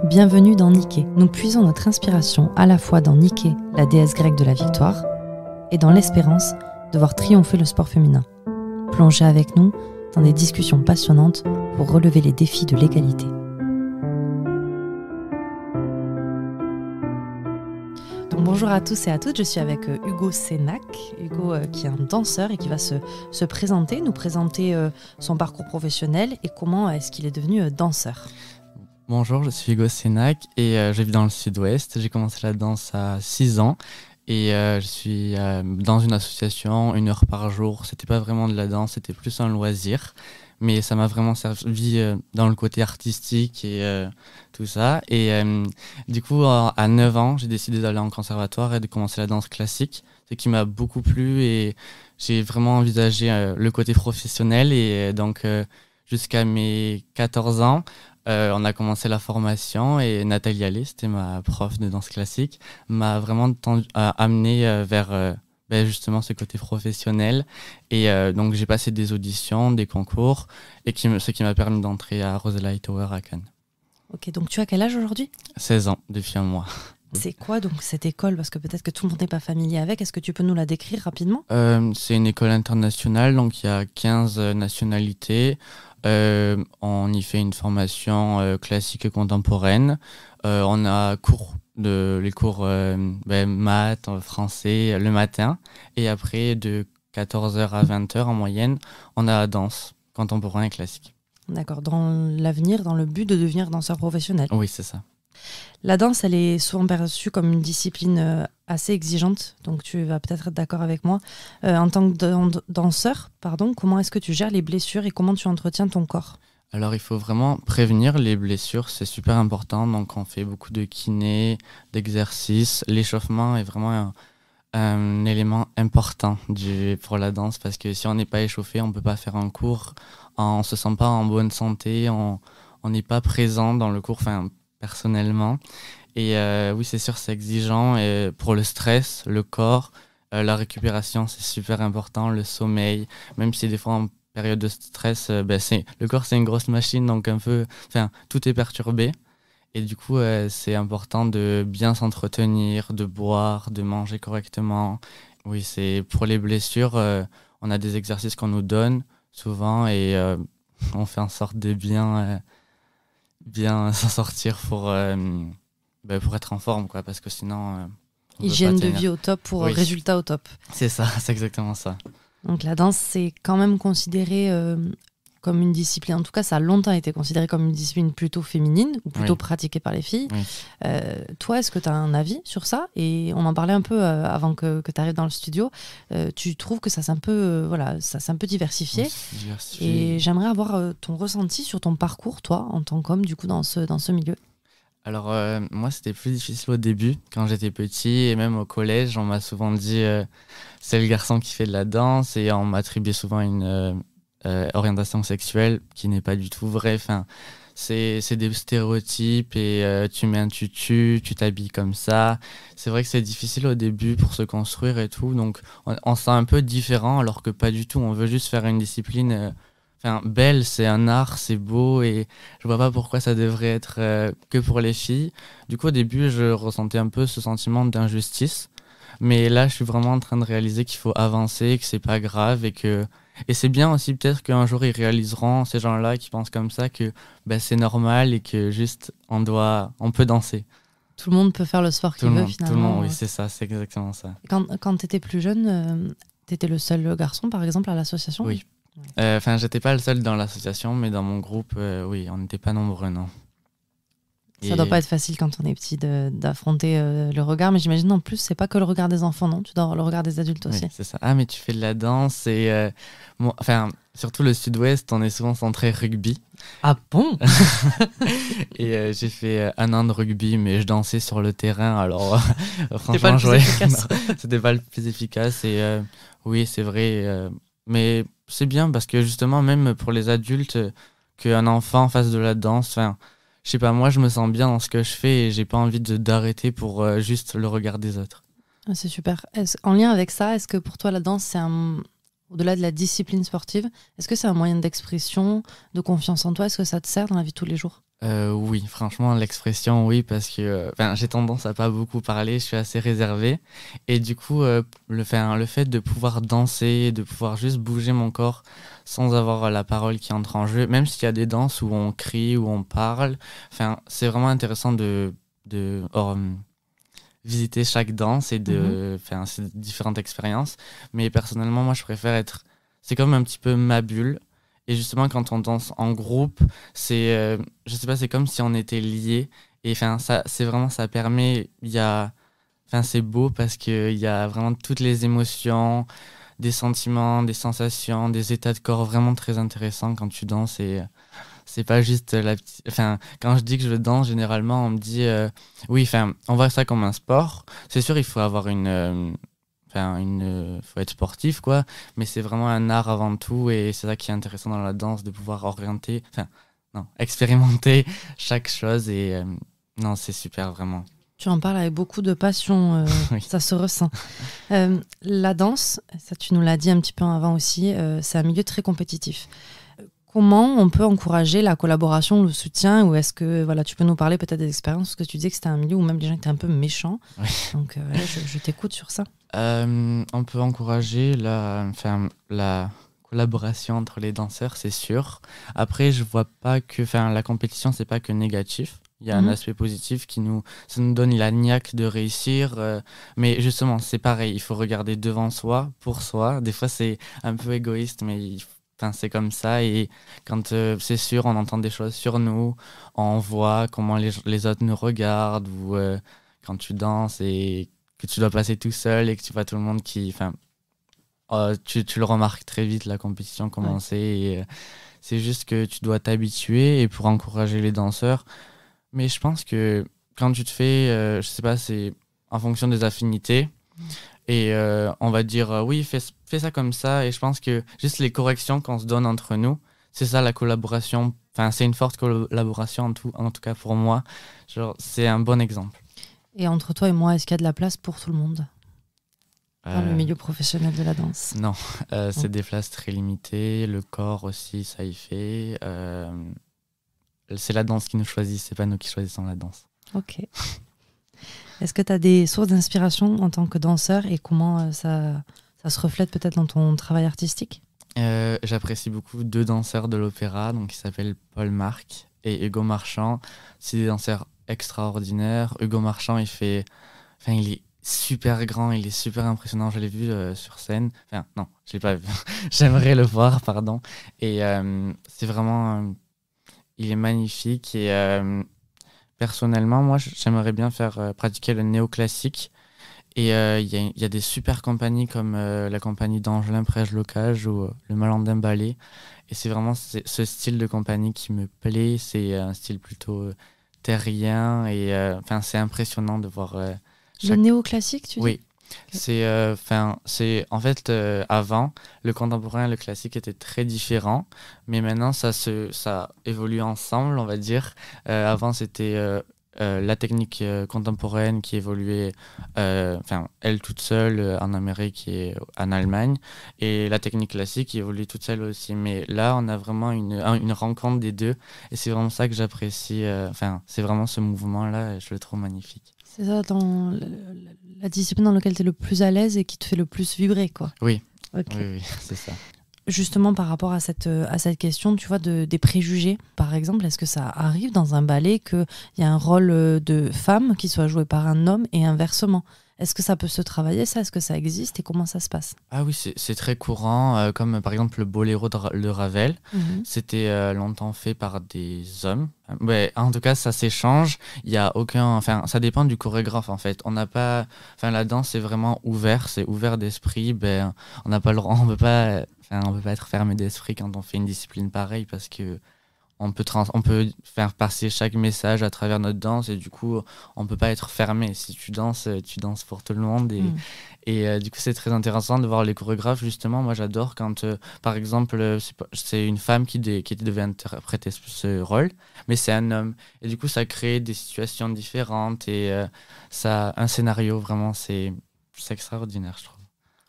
Bienvenue dans Nike. Nous puisons notre inspiration à la fois dans Nike, la déesse grecque de la victoire, et dans l'espérance de voir triompher le sport féminin. Plongez avec nous dans des discussions passionnantes pour relever les défis de l'égalité. Donc bonjour à tous et à toutes, je suis avec Hugo Sénac, Hugo qui est un danseur et qui va se présenter, nous présenter son parcours professionnel et comment est-ce qu'il est devenu danseur. Bonjour, je suis Hugo Sénac et je vis dans le sud-ouest. J'ai commencé la danse à 6 ans et je suis dans une association 1 heure par jour. C'était pas vraiment de la danse, c'était plus un loisir, mais ça m'a vraiment servi dans le côté artistique et tout ça. Et du coup, à 9 ans, j'ai décidé d'aller en conservatoire et de commencer la danse classique, ce qui m'a beaucoup plu et j'ai vraiment envisagé le côté professionnel et donc jusqu'à mes 14 ans, on a commencé la formation et Nathalie Allais, c'était ma prof de danse classique, m'a vraiment amené vers justement ce côté professionnel. Et donc j'ai passé des auditions, des concours, et ce qui m'a permis d'entrer à Rosella Hightower à Cannes. Ok, donc tu as quel âge aujourd'hui ? 16 ans, depuis un mois. C'est quoi donc cette école ? Parce que peut-être que tout le monde n'est pas familier avec. Est-ce que tu peux nous la décrire rapidement ? C'est une école internationale, donc il y a 15 nationalités. On y fait une formation classique et contemporaine. On a les cours maths, français le matin. Et après, de 14h à 20h en moyenne, on a danse contemporaine et classique. D'accord, dans l'avenir, dans le but de devenir danseur professionnel. Oui, c'est ça. La danse, elle est souvent perçue comme une discipline assez exigeante, donc tu vas peut-être être d'accord avec moi. En tant que danseur, comment est-ce que tu gères les blessures et comment tu entretiens ton corps ? Alors, il faut vraiment prévenir les blessures, c'est super important. Donc, on fait beaucoup de kiné, d'exercices. L'échauffement est vraiment un élément important pour la danse parce que si on n'est pas échauffé, on ne peut pas faire un cours. On ne se sent pas en bonne santé, on n'est pas présent dans le cours, personnellement. Et oui, c'est sûr, c'est exigeant et pour le stress, le corps, la récupération, c'est super important, le sommeil, même si des fois en période de stress, le corps c'est une grosse machine, donc tout est perturbé. Et du coup, c'est important de bien s'entretenir, de boire, de manger correctement. Oui, c'est pour les blessures, on a des exercices qu'on nous donne souvent et on fait en sorte de bien s'en sortir pour être en forme, quoi, parce que sinon... Hygiène de vie au top pour résultat au top. C'est ça, c'est exactement ça. Donc la danse, c'est quand même considéré comme une discipline, en tout cas ça a longtemps été considéré comme une discipline plutôt féminine, ou plutôt pratiquée par les filles. Oui. Toi, est-ce que tu as un avis sur ça ? Et on en parlait un peu avant que tu arrives dans le studio. Tu trouves que ça s'est un peu, diversifié. Et j'aimerais avoir ton ressenti sur ton parcours, toi, en tant qu'homme, du coup, dans ce milieu. Alors, moi, c'était plus difficile au début, quand j'étais petit, et même au collège, on m'a souvent dit c'est le garçon qui fait de la danse, et on m'attribuait souvent une orientation sexuelle qui n'est pas du tout vraie. C'est des stéréotypes, et tu mets un tutu, tu t'habilles comme ça. C'est vrai que c'est difficile au début pour se construire et tout, donc on se sent un peu différent, alors que pas du tout, on veut juste faire une discipline... belle, c'est un art, c'est beau et je vois pas pourquoi ça devrait être que pour les filles. Du coup, au début, je ressentais un peu ce sentiment d'injustice. Mais là, je suis vraiment en train de réaliser qu'il faut avancer, que c'est pas grave et c'est bien aussi peut-être qu'un jour ils réaliseront, ces gens-là qui pensent comme ça, que c'est normal et que juste on peut danser. Tout le monde peut faire le sport qu'il veut finalement. Tout le monde, oui, c'est ça, c'est exactement ça. Quand tu étais plus jeune, tu étais le seul garçon par exemple à l'association ? Oui. J'étais pas le seul dans l'association, mais dans mon groupe, oui, on n'était pas nombreux, non. Ça doit pas être facile quand on est petit d'affronter le regard, mais j'imagine en plus, c'est pas que le regard des enfants, non ? Tu dois avoir le regard des adultes aussi. Oui, c'est ça. Ah, mais tu fais de la danse et... surtout le sud-ouest, on est souvent centré rugby. Ah bon ? Et j'ai fait 1 an de rugby, mais je dansais sur le terrain, alors franchement, c'était pas le plus efficace. Et oui, c'est vrai... mais c'est bien parce que justement, même pour les adultes, qu'un enfant fasse de la danse, je sais pas, moi je me sens bien dans ce que je fais et j'ai pas envie d'arrêter pour juste le regard des autres. C'est super. En lien avec ça, est-ce que pour toi la danse, au-delà de la discipline sportive, est-ce que c'est un moyen d'expression, de confiance en toi ? Est-ce que ça te sert dans la vie de tous les jours ? Oui, franchement, l'expression oui, parce que j'ai tendance à pas beaucoup parler, je suis assez réservé. Et du coup, le fait de pouvoir danser, de pouvoir juste bouger mon corps sans avoir la parole qui entre en jeu, même s'il y a des danses où on crie, où on parle, c'est vraiment intéressant de visiter chaque danse et c'est différentes expériences. Mais personnellement, moi, je préfère être. C'est comme un petit peu ma bulle. Et justement, quand on danse en groupe, je sais pas, c'est comme si on était liés. Et c'est vraiment, ça permet, c'est beau parce qu'il y a vraiment toutes les émotions, des sentiments, des sensations, des états de corps vraiment très intéressants quand tu danses. Et c'est pas juste quand je dis que je danse, généralement, on me dit, oui, on voit ça comme un sport. C'est sûr, il faut avoir faut être sportif, quoi, mais c'est vraiment un art avant tout et c'est ça qui est intéressant dans la danse, de pouvoir expérimenter chaque chose et non, c'est super, vraiment. Tu en parles avec beaucoup de passion, Oui. Ça se ressent. La danse, ça tu nous l'as dit un petit peu avant aussi, c'est un milieu très compétitif. Comment on peut encourager la collaboration, le soutien, ou est-ce que tu peux nous parler peut-être des expériences, parce que tu disais que c'était un milieu où même les gens étaient un peu méchants. Oui. Donc je t'écoute sur ça. On peut encourager la collaboration entre les danseurs, c'est sûr. Après, je vois pas que la compétition, c'est pas que négatif. Il y a un aspect positif ça nous donne la niaque de réussir. Mais justement, c'est pareil, il faut regarder devant soi, pour soi. Des fois, c'est un peu égoïste, mais c'est comme ça. Et quand c'est sûr, on entend des choses sur nous, on voit comment les autres nous regardent, ou quand tu danses et que tu dois passer tout seul et que tu vois tout le monde qui... tu le remarques très vite, la compétition commencer. Ouais. Et c'est juste que tu dois t'habituer et pour encourager les danseurs. Mais je pense que quand tu te fais, je sais pas, c'est en fonction des affinités. Et on va dire, oui, fais ça comme ça. Et je pense que juste les corrections qu'on se donne entre nous, c'est ça la collaboration. C'est une forte collaboration en tout cas pour moi. Genre, c'est un bon exemple. Et entre toi et moi, est-ce qu'il y a de la place pour tout le monde dans le milieu professionnel de la danse? Non, c'est des places très limitées. Le corps aussi, ça y fait. C'est la danse qui nous choisit, c'est pas nous qui choisissons la danse. Ok. Est-ce que tu as des sources d'inspiration en tant que danseur et comment ça se reflète peut-être dans ton travail artistique? J'apprécie beaucoup deux danseurs de l'opéra, donc qui s'appellent Paul Marc et Hugo Marchand. C'est des danseurs extraordinaires. Hugo Marchand, il est super grand, il est super impressionnant. Je l'ai vu sur scène. Non, je l'ai pas vu. J'aimerais le voir, pardon. Et c'est vraiment... il est magnifique et personnellement, moi, j'aimerais bien pratiquer le néoclassique. Et il y a des super compagnies comme la compagnie d'Angelin Prège-Locage ou le Malandin Ballet. Et c'est vraiment ce style de compagnie qui me plaît. C'est un style plutôt terrien et c'est impressionnant de voir... Le néoclassique, tu dis? Oui. Okay. C'est en fait avant le contemporain et le classique étaient très différents, mais maintenant ça évolue ensemble, on va dire. Avant c'était la technique contemporaine qui évoluait elle toute seule en Amérique et en Allemagne, et la technique classique qui évolue toute seule aussi. Mais là on a vraiment une rencontre des deux et c'est vraiment ça que j'apprécie. C'est vraiment ce mouvement là, je le trouve magnifique. C'est ça, dans la discipline dans laquelle tu es le plus à l'aise et qui te fait le plus vibrer, quoi. Oui, okay. Oui, c'est ça. Justement, par rapport à cette question, tu vois, des préjugés, par exemple, est-ce que ça arrive dans un ballet qu'il y a un rôle de femme qui soit joué par un homme et inversement? Est-ce que ça peut se travailler, ça? Est-ce que ça existe et comment ça se passe? Ah oui, c'est très courant, comme par exemple le boléro de Ravel. C'était longtemps fait par des hommes. Ouais, en tout cas, ça s'échange. Il y a aucun, ça dépend du chorégraphe en fait. On n'a pas, la danse c'est vraiment ouvert, c'est ouvert d'esprit. On n'a pas le droit, on peut pas être fermé d'esprit quand on fait une discipline pareille parce que on peut faire passer chaque message à travers notre danse et du coup on peut pas être fermé. Si tu danses pour tout le monde et du coup c'est très intéressant de voir les chorégraphes. Justement, moi j'adore quand par exemple c'est une femme qui devait interpréter ce rôle, mais c'est un homme et du coup ça crée des situations différentes et ça un scénario vraiment c'est extraordinaire, je trouve.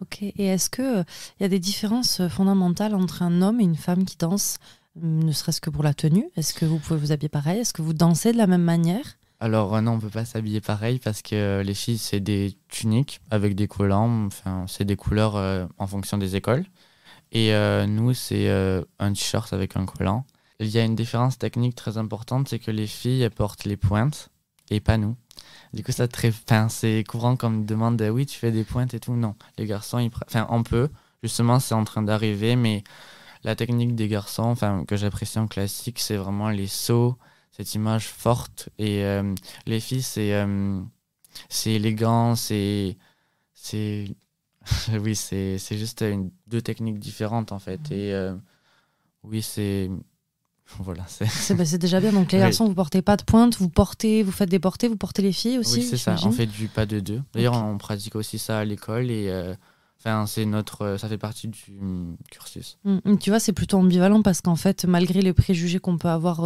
Ok, et est-ce qu'il y a des différences fondamentales entre un homme et une femme qui danse ne serait-ce que pour la tenue? Est-ce que vous pouvez vous habiller pareil? Est-ce que vous dansez de la même manière? Alors non, on peut pas s'habiller pareil parce que les filles, c'est des tuniques avec des collants, enfin, c'est des couleurs en fonction des écoles. Et nous, c'est un t-shirt avec un collant. Il y a une différence technique très importante, c'est que les filles, elles portent les pointes et pas nous. Du coup, c'est courant qu'on me demande, oui, tu fais des pointes et tout. Non, les garçons, on peut. Justement, c'est en train d'arriver, mais la technique des garçons, que j'apprécie en classique, c'est vraiment les sauts, cette image forte. Et les filles, c'est élégant, oui, c'est juste deux techniques différentes en fait. Et oui, voilà. C'est déjà bien. Donc les garçons, vous portez pas de pointe, vous faites des portées, vous portez les filles aussi. Oui, c'est ça. On fait du pas de deux. D'ailleurs, on pratique aussi ça à l'école et ça fait partie du cursus. Tu vois, c'est plutôt ambivalent parce qu'en fait, malgré les préjugés qu'on peut avoir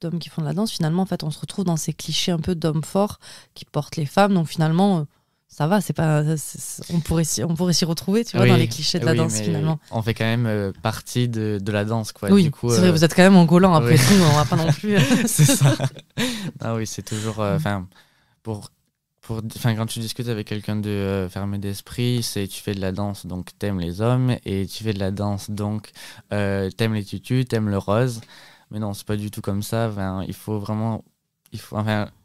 d'hommes qui font de la danse, finalement, en fait, on se retrouve dans ces clichés un peu d'hommes forts qui portent les femmes. Donc finalement, ça va, on pourrait s'y retrouver, tu vois, dans les clichés de la danse finalement. On fait quand même partie de la danse, quoi. Oui, du coup, c'est vrai, vous êtes quand même en collant après tout, on va pas non plus. C'est ça. Ah oui, c'est toujours, quand tu discutes avec quelqu'un de fermé d'esprit, tu fais de la danse, donc t'aimes les hommes, et tu fais de la danse, donc t'aimes les tutus, t'aimes le rose. Mais non, c'est pas du tout comme ça.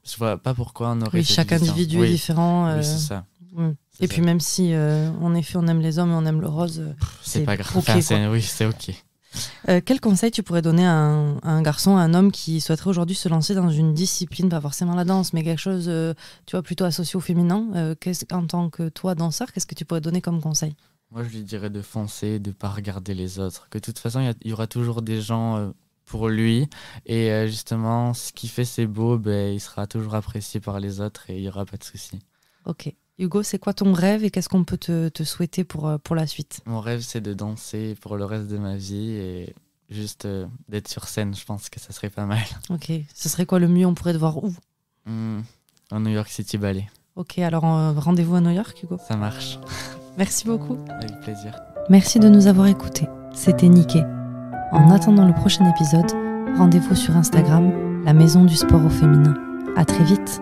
Je vois pas pourquoi on aurait. Oui, chaque individu est différent. Oui, c'est ça. Et puis même si en effet on aime les hommes et on aime le rose, c'est pas grave. Okay, oui, c'est ok. Quel conseil tu pourrais donner à un garçon, à un homme qui souhaiterait aujourd'hui se lancer dans une discipline, pas forcément la danse, mais quelque chose, tu vois, plutôt associé au féminin? En tant que toi, danseur, qu'est-ce que tu pourrais donner comme conseil? Moi, je lui dirais de foncer, de pas regarder les autres. Que de toute façon, il y aura toujours des gens pour lui. Et justement, ce qui fait c'est beau, il sera toujours apprécié par les autres et il n'y aura pas de souci. Ok. Hugo, c'est quoi ton rêve et qu'est-ce qu'on peut te souhaiter pour la suite? Mon rêve, c'est de danser pour le reste de ma vie et juste d'être sur scène. Je pense que ça serait pas mal. Ok. Ce serait quoi le mieux? On pourrait te voir où? Au New York City Ballet. Ok, alors rendez-vous à New York, Hugo. Ça marche. Merci beaucoup. Avec plaisir. Merci de nous avoir écoutés. C'était Niké. En attendant le prochain épisode, rendez-vous sur Instagram, la maison du sport au féminin. À très vite.